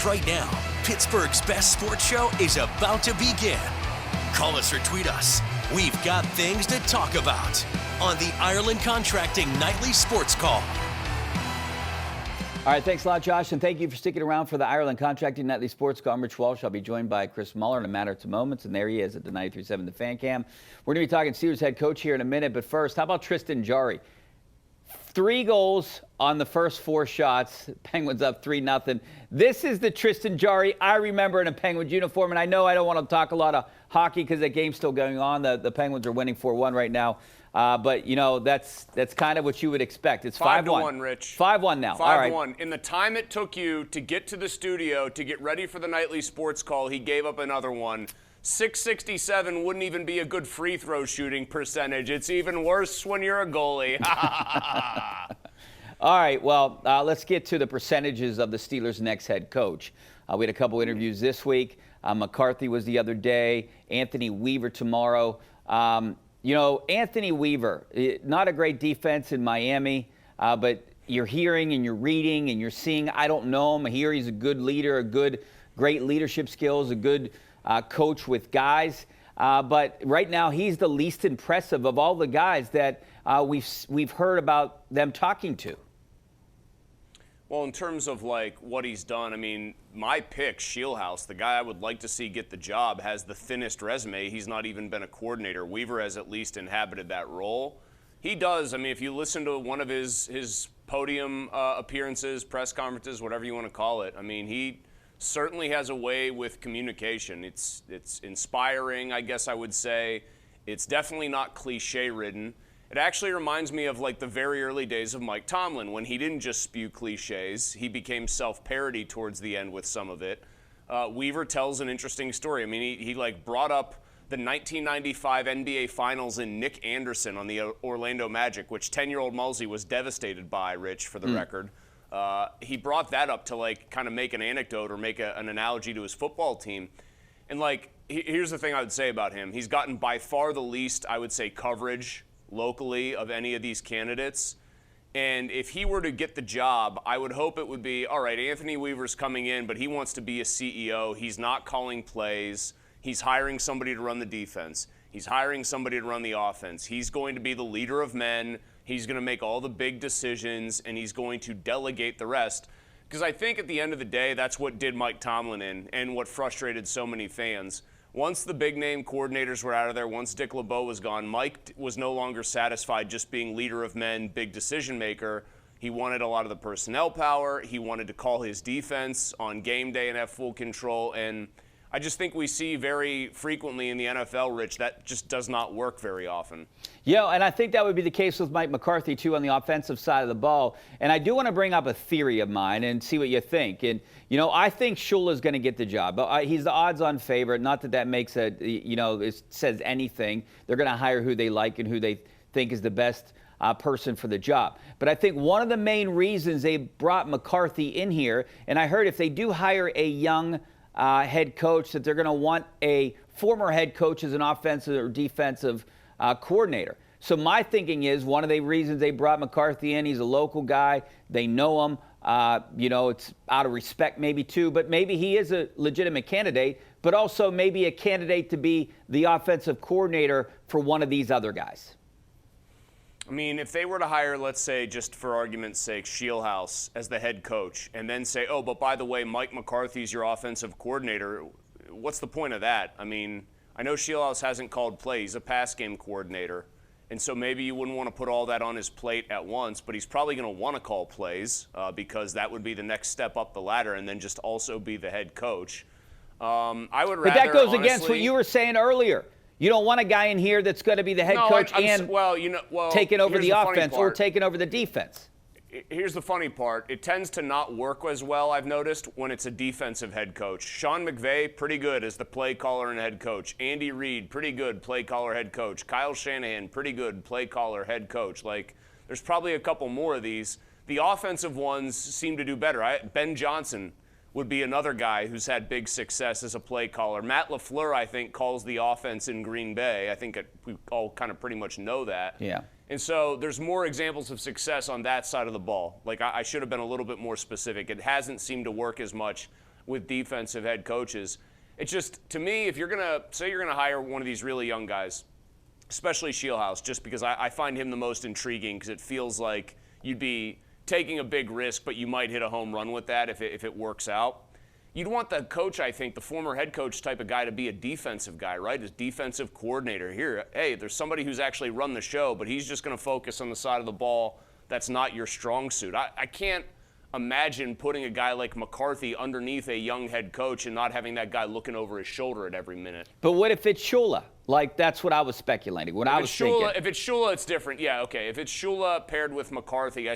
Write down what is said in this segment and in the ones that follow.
right now. Pittsburgh's best sports show is about to begin. Call us or tweet us. We've got things to talk about on the Ireland Contracting Nightly Sports Call. All right, thanks a lot, Josh, and thank you for sticking around for the Ireland Contracting Nightly Sports Call. I'm Rich Walsh. I'll be joined by Chris Mueller in a matter of moments, and there he is at the 93.7 The Fan Cam. We're going to be talking Steelers head coach here in a minute, but first, how about Tristan Jarry? 3 goals on the first 4 shots. Penguins up 3-0. This is the Tristan Jarry I remember in a Penguins uniform, and I know I don't want to talk a lot of hockey because that game's still going on. The Penguins are winning 4-1 right now. But, you know, that's kind of what you would expect. It's 5-1. 5-1, Rich. 5-1 now. 5-1. All right. In the time it took you to get to the studio to get ready for the nightly sports call, he gave up another one. 667 wouldn't even be a good free throw shooting percentage. It's even worse when you're a goalie. All right, well, let's get to the percentages of the Steelers' next head coach. We had a couple interviews this week. McCarthy was the other day. Anthony Weaver tomorrow. You know, Anthony Weaver, not a great defense in Miami, but you're hearing and you're reading and you're seeing, I don't know him. I hear he's a good leader, great leadership skills, a good coach with guys. But right now, he's the least impressive of all the guys that we've heard about them talking to. Well, in terms of, like, what he's done, I mean, my pick, Shieldhouse, the guy I would like to see get the job, has the thinnest resume. He's not even been a coordinator. Weaver has at least inhabited that role. He does. I mean, if you listen to one of his podium appearances, press conferences, whatever you want to call it, I mean, he certainly has a way with communication. It's inspiring, I guess I would say. It's definitely not cliche-ridden. It actually reminds me of, like, the very early days of Mike Tomlin when he didn't just spew cliches. He became self-parody towards the end with some of it. Weaver tells an interesting story. I mean, he like brought up the 1995 NBA Finals and Nick Anderson on the Orlando Magic, which 10-year-old Mulsey was devastated by, Rich, for the record. He brought that up to, like, kind of make an anecdote or make an analogy to his football team. And, like, here's the thing I would say about him. He's gotten by far the least, I would say, coverage locally of any of these candidates. And if he were to get the job, I would hope it would be, all right, Anthony Weaver's coming in, but he wants to be a CEO. He's not calling plays. He's hiring somebody to run the defense. He's hiring somebody to run the offense. He's going to be the leader of men. He's going to make all the big decisions, and he's going to delegate the rest. Because I think at the end of the day, that's what did Mike Tomlin in and what frustrated so many fans. Once the big-name coordinators were out of there, once Dick LeBeau was gone, Mike was no longer satisfied just being leader of men, big decision-maker. He wanted a lot of the personnel power. He wanted to call his defense on game day and have full control. And I just think we see very frequently in the NFL, Rich, that just does not work very often. Yeah, and I think that would be the case with Mike McCarthy, too, on the offensive side of the ball. And I do want to bring up a theory of mine and see what you think. And, you know, I think Shula's going to get the job. He's the odds-on favorite. Not that that makes it, you know, it says anything. They're going to hire who they like and who they think is the best person for the job. But I think one of the main reasons they brought McCarthy in here, and I heard if they do hire a young head coach, that they're going to want a former head coach as an offensive or defensive coordinator. So my thinking is one of the reasons they brought McCarthy in, he's a local guy. They know him. You know, it's out of respect maybe too, but maybe he is a legitimate candidate, but also maybe a candidate to be the offensive coordinator for one of these other guys. I mean, if they were to hire, let's say, just for argument's sake, Shieldhouse as the head coach, and then say, oh, but by the way, Mike McCarthy's your offensive coordinator, what's the point of that? I mean, I know Shieldhouse hasn't called plays. He's a pass game coordinator. And so maybe you wouldn't want to put all that on his plate at once, but he's probably going to want to call plays because that would be the next step up the ladder and then just also be the head coach. I would rather, but that goes honestly, against what you were saying earlier. You don't want a guy in here that's going to be the head coach taking over the offense or taking over the defense. Here's the funny part. It tends to not work as well, I've noticed, when it's a defensive head coach. Sean McVay, pretty good as the play caller and head coach. Andy Reid, pretty good play caller, head coach. Kyle Shanahan, pretty good play caller, head coach. Like, there's probably a couple more of these. The offensive ones seem to do better. Ben Johnson would be another guy who's had big success as a play caller. Matt LaFleur, I think, calls the offense in Green Bay. I think we all kind of pretty much know that. Yeah. And so there's more examples of success on that side of the ball. Like, I should have been a little bit more specific. It hasn't seemed to work as much with defensive head coaches. It's just, to me, if you're going to say you're going to hire one of these really young guys, especially Shieldhouse, just because I find him the most intriguing, because it feels like you'd be taking a big risk, but you might hit a home run with that if it works out. You'd want the coach, I think, the former head coach type of guy, to be a defensive guy, right? As defensive coordinator. Here, hey, there's somebody who's actually run the show, but he's just going to focus on the side of the ball that's not your strong suit. I can't imagine putting a guy like McCarthy underneath a young head coach and not having that guy looking over his shoulder at every minute. But what if it's Shula? Like, that's what I was speculating. Thinking. If it's Shula, it's different. Yeah, okay. If it's Shula paired with McCarthy,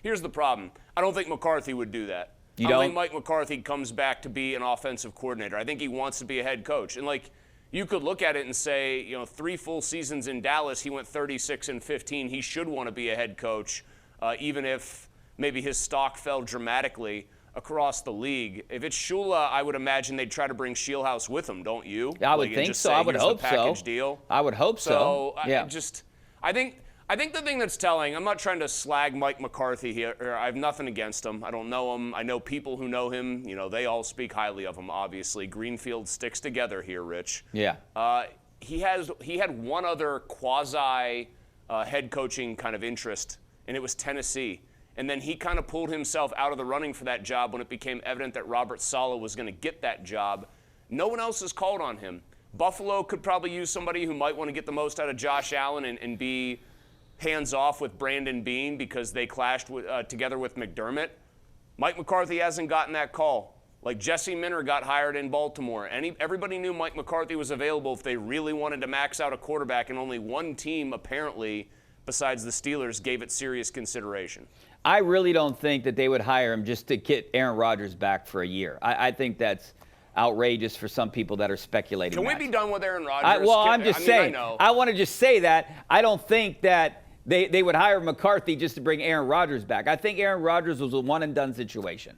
here's the problem. I don't think McCarthy would do that. I don't think Mike McCarthy comes back to be an offensive coordinator. I think he wants to be a head coach. And, like, you could look at it and say, 3 full seasons in Dallas, he went 36-15. He should want to be a head coach, even if maybe his stock fell dramatically across the league. If it's Shula, I would imagine they'd try to bring Shieldhouse with him, don't you? I would think so. I would hope so. Deal. I would hope so. Yeah. I think the thing that's telling, I'm not trying to slag Mike McCarthy here. I have nothing against him. I don't know him. I know people who know him. They all speak highly of him, obviously. Greenfield sticks together here, Rich. Yeah. He had one other quasi head coaching kind of interest, and it was Tennessee. And then he kind of pulled himself out of the running for that job when it became evident that Robert Saleh was going to get that job. No one else has called on him. Buffalo could probably use somebody who might want to get the most out of Josh Allen and be hands off with Brandon Beane because they clashed together with McDermott. Mike McCarthy hasn't gotten that call. Like, Jesse Minter got hired in Baltimore. Everybody knew Mike McCarthy was available if they really wanted to max out a quarterback, and only one team, apparently, besides the Steelers, gave it serious consideration. I really don't think that they would hire him just to get Aaron Rodgers back for a year. I think that's outrageous for some people that are speculating. Can we be done with Aaron Rodgers? I'm just saying. I want to just say that I don't think that they would hire McCarthy just to bring Aaron Rodgers back. I think Aaron Rodgers was a one-and-done situation.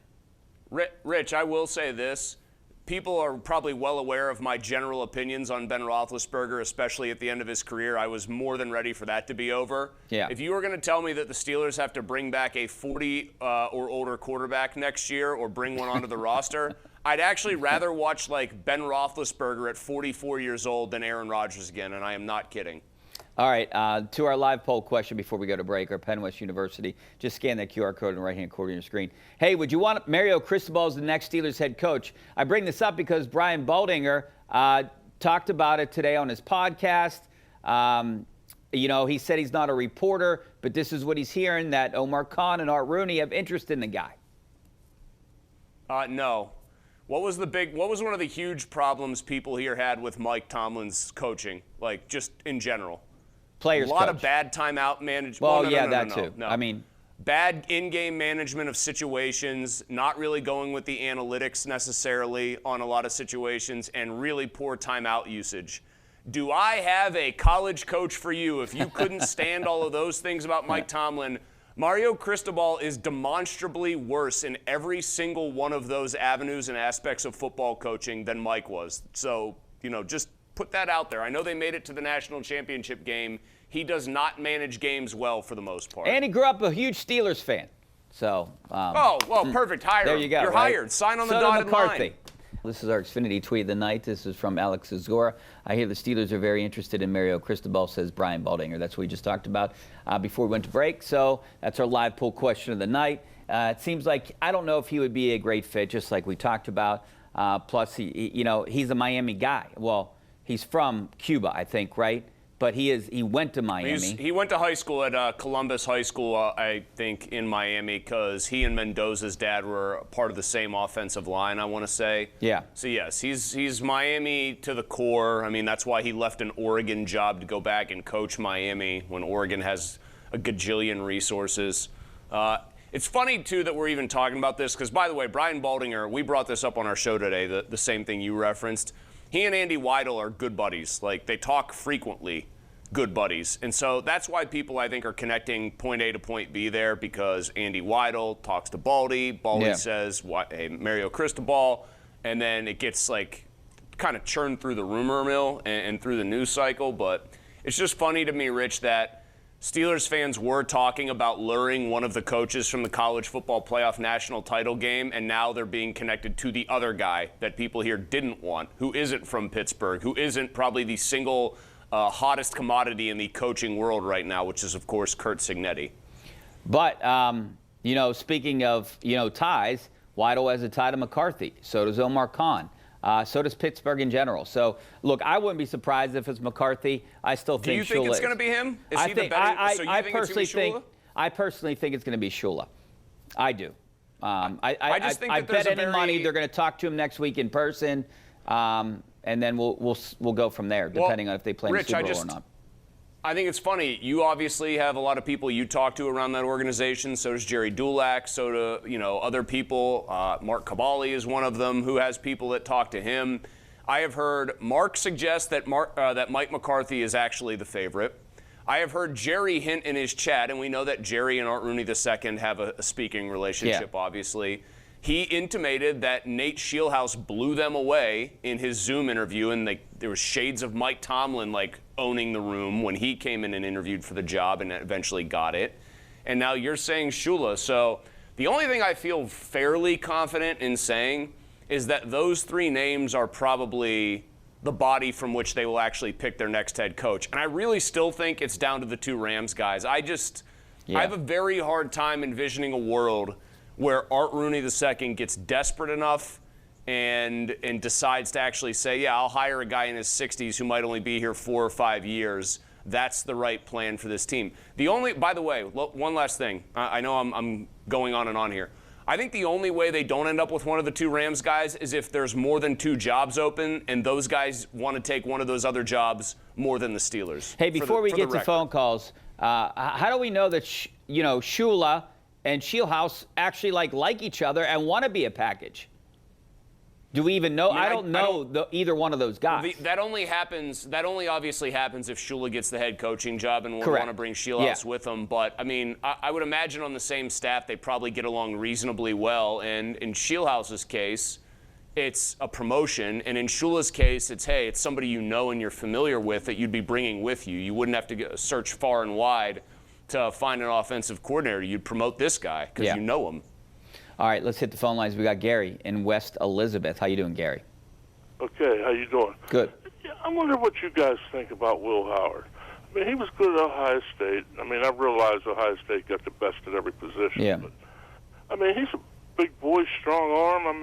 Rich, I will say this. People are probably well aware of my general opinions on Ben Roethlisberger, especially at the end of his career. I was more than ready for that to be over. Yeah. If you were going to tell me that the Steelers have to bring back a 40 or older quarterback next year or bring one onto the roster, I'd actually rather watch like Ben Roethlisberger at 44 years old than Aaron Rodgers again, and I am not kidding. All right, to our live poll question before we go to break, or Penn West University, just scan that QR code in the right-hand corner of your screen. Hey, would you want Mario Cristobal as the next Steelers head coach? I bring this up because Brian Baldinger talked about it today on his podcast. He said he's not a reporter, but this is what he's hearing, that Omar Khan and Art Rooney have interest in the guy. No. What was one of the huge problems people here had with Mike Tomlin's coaching, like just in general? Players A lot of bad timeout management. Well, No. I mean, bad in-game management of situations, not really going with the analytics necessarily on a lot of situations, and really poor timeout usage. Do I have a college coach for you? If you couldn't stand all of those things about Mike Tomlin, Mario Cristobal is demonstrably worse in every single one of those avenues and aspects of football coaching than Mike was. So, just put that out there. I know they made it to the national championship game. He does not manage games well for the most part. And he grew up a huge Steelers fan. So. Perfect. Hire there him. you go. You're right? hired. Sign on the dotted line. This is our Xfinity tweet of the night. This is from Alex Zagora. I hear the Steelers are very interested in Mario Cristobal, says Brian Baldinger. That's what we just talked about before we went to break. So that's our live poll question of the night. It seems like, I don't know if he would be a great fit, just like we talked about. Plus, he's a Miami guy. Well, he's from Cuba, I think, right? But he went to Miami. He went to high school at Columbus High School, I think, in Miami, because he and Mendoza's dad were part of the same offensive line, I want to say. Yeah. So, yes, he's Miami to the core. I mean, that's why he left an Oregon job to go back and coach Miami when Oregon has a gajillion resources. It's funny, too, that we're even talking about this, because, by the way, Brian Baldinger, we brought this up on our show today, the same thing you referenced. He and Andy Weidel are good buddies. Like, they talk frequently, good buddies. And so that's why people, I think, are connecting point A to point B there, because Andy Weidel talks to Baldy. Baldy says, hey, Mario Cristobal. And then it gets, like, kind of churned through the rumor mill and through the news cycle. But it's just funny to me, Rich, that Steelers fans were talking about luring one of the coaches from the college football playoff national title game, and now they're being connected to the other guy that people here didn't want, who isn't from Pittsburgh, who isn't probably the single hottest commodity in the coaching world right now, which is, of course, Curt Cignetti. But, speaking of, ties, Weidel has a tie to McCarthy. So does Omar Khan. So does Pittsburgh in general. So, look, I wouldn't be surprised if it's McCarthy. I still think Shula. Do you think it's going to be him? Is he the betting? So you think it's going to be Shula? I personally think it's going to be Shula. I do. I just think I that bet any money they're going to talk to him next week in person, and then we'll go from there, depending on if they play in the Super Bowl or not. I think it's funny. You obviously have a lot of people you talk to around that organization. So does Jerry Dulac. So do other people. Mark Caballi is one of them who has people that talk to him. I have heard Mark suggest that Mike McCarthy is actually the favorite. I have heard Jerry hint in his chat, and we know that Jerry and Art Rooney II have a speaking relationship, obviously. He intimated that Nate Shieldhouse blew them away in his Zoom interview, and there was shades of Mike Tomlin owning the room when he came in and interviewed for the job and eventually got it. And now you're saying Shula. So the only thing I feel fairly confident in saying is that those three names are probably the body from which they will actually pick their next head coach. And I really still think it's down to the two Rams guys. I have a very hard time envisioning a world where Art Rooney II gets desperate enough and decides to actually say, yeah, I'll hire a guy in his 60s who might only be here 4 or 5 years. That's the right plan for this team. By the way, one last thing. I know I'm going on and on here. I think the only way they don't end up with one of the two Rams guys is if there's more than 2 jobs open and those guys want to take one of those other jobs more than the Steelers. Hey, before we get to phone calls, how do we know that, Shula and Shieldhouse actually like each other and want to be a package? Do we even know? I don't know either one of those guys. Well, that only obviously happens if Shula gets the head coaching job and will want to bring Shieldhouse with him. But, I would imagine on the same staff they probably get along reasonably well. And in Shieldhouse's case, it's a promotion. And in Shula's case, it's somebody you know and you're familiar with that you'd be bringing with you. You wouldn't have to search far and wide to find an offensive coordinator. You'd promote this guy because you know him. All right, let's hit the phone lines. We got Gary in West Elizabeth. How you doing, Gary? Okay, how you doing? Good. Yeah, I wonder what you guys think about Will Howard. He was good at Ohio State. I realize Ohio State got the best at every position. Yeah. But, he's a big boy, strong arm.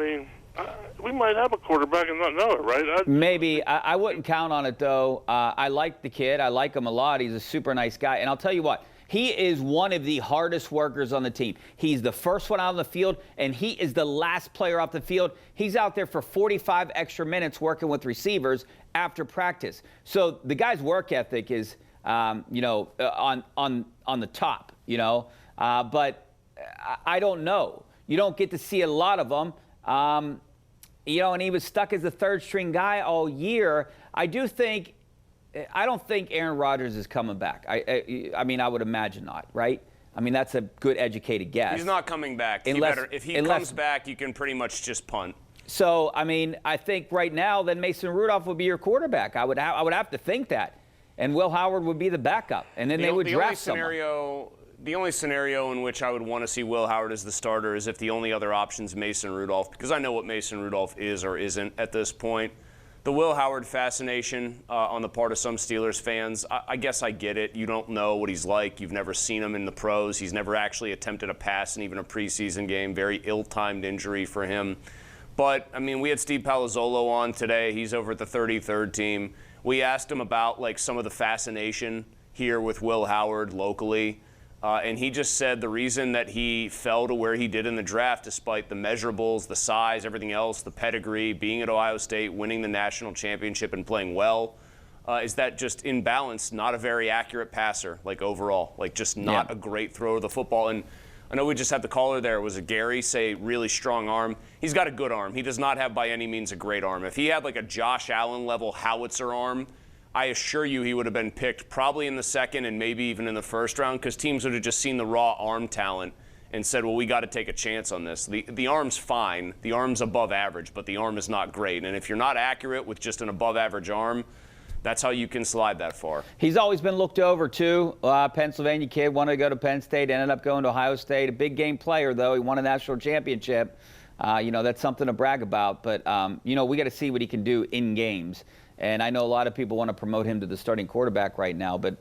We might have a quarterback and not know it, right? Maybe. I wouldn't count on it, though. I like the kid. I like him a lot. He's a super nice guy. And I'll tell you what. He is one of the hardest workers on the team. He's the first one out on the field, and he is the last player off the field. He's out there for 45 extra minutes working with receivers after practice. So the guy's work ethic is, on the top, But I don't know. You don't get to see a lot of them. And he was stuck as the third-string guy all year. I don't think Aaron Rodgers is coming back. I would imagine not, right? That's a good educated guess. He's not coming back. If he comes back, you can pretty much just punt. So, I think right now, then Mason Rudolph would be your quarterback. I would have to think that. And Will Howard would be the backup. And then they would draft someone. The only scenario in which I would want to see Will Howard as the starter is if the only other option is Mason Rudolph, because I know what Mason Rudolph is or isn't at this point. The Will Howard fascination on the part of some Steelers fans, I guess I get it. You don't know what he's like. You've never seen him in the pros. He's never actually attempted a pass in even a preseason game. Very ill-timed injury for him. But, we had Steve Palazzolo on today. He's over at the 33rd team. We asked him about, some of the fascination here with Will Howard locally. And he just said the reason that he fell to where he did in the draft, despite the measurables, the size, everything else, the pedigree, being at Ohio State, winning the national championship and playing well, is that just in balance, not a very accurate passer, overall. Just not a great thrower of the football. And I know we just had the caller there. Was it Gary say really strong arm? He's got a good arm. He does not have by any means a great arm. If he had a Josh Allen level howitzer arm, I assure you he would have been picked probably in the second and maybe even in the first round, because teams would have just seen the raw arm talent and said, well, we got to take a chance on this. The arm's fine. The arm's above average, but the arm is not great. And if you're not accurate with just an above average arm, that's how you can slide that far. He's always been looked over, too. Pennsylvania kid, wanted to go to Penn State, ended up going to Ohio State. A big game player, though. He won a national championship. That's something to brag about. But, we got to see what he can do in games. And I know a lot of people want to promote him to the starting quarterback right now. But,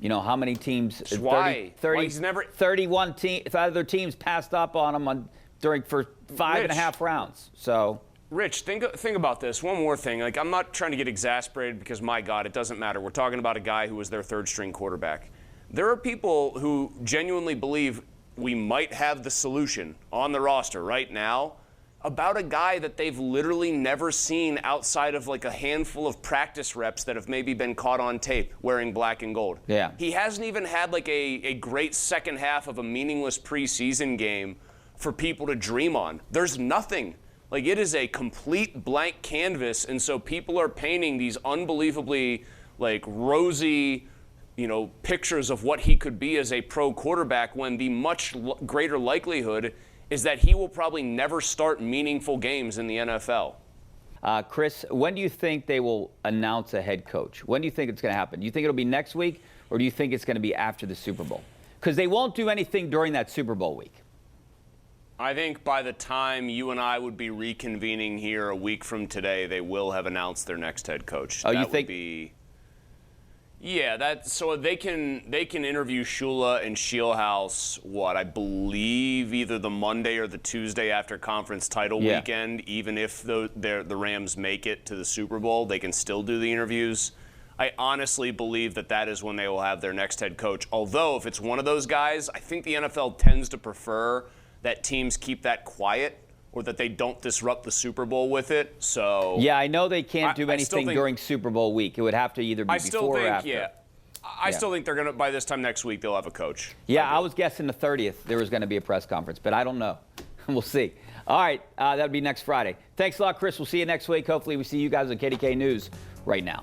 how many teams? 31 other teams passed up on him for 5.5 rounds. So. Rich, think about this. One more thing. I'm not trying to get exasperated because, my God, it doesn't matter. We're talking about a guy who was their third-string quarterback. There are people who genuinely believe we might have the solution on the roster right now about a guy that they've literally never seen outside of a handful of practice reps that have maybe been caught on tape wearing black and gold. Yeah. He hasn't even had a great second half of a meaningless preseason game for people to dream on. There's nothing. It is a complete blank canvas, and so people are painting these unbelievably, rosy, pictures of what he could be as a pro quarterback when the much greater likelihood is that he will probably never start meaningful games in the NFL. Chris, when do you think they will announce a head coach? When do you think it's going to happen? Do you think it'll be next week, or do you think it's going to be after the Super Bowl? Because they won't do anything during that Super Bowl week. I think by the time you and I would be reconvening here a week from today, they will have announced their next head coach. Oh, that you think? Would be, yeah, so they can interview Shula and Shieldhouse, I believe either the Monday or the Tuesday after conference title weekend. Even if the Rams make it to the Super Bowl, they can still do the interviews. I honestly believe that is when they will have their next head coach. Although if it's one of those guys, I think the NFL tends to prefer that teams keep that quiet or that they don't disrupt the Super Bowl with it. So yeah, I know they can't do anything during Super Bowl week. It would have to either be before or after. Yeah. I still think they're going to, by this time next week, they'll have a coach. Yeah, I was guessing the 30th there was going to be a press conference, but I don't know. We'll see. All right, that'll be next Friday. Thanks a lot, Chris. We'll see you next week. Hopefully we see you guys on KDK News right now.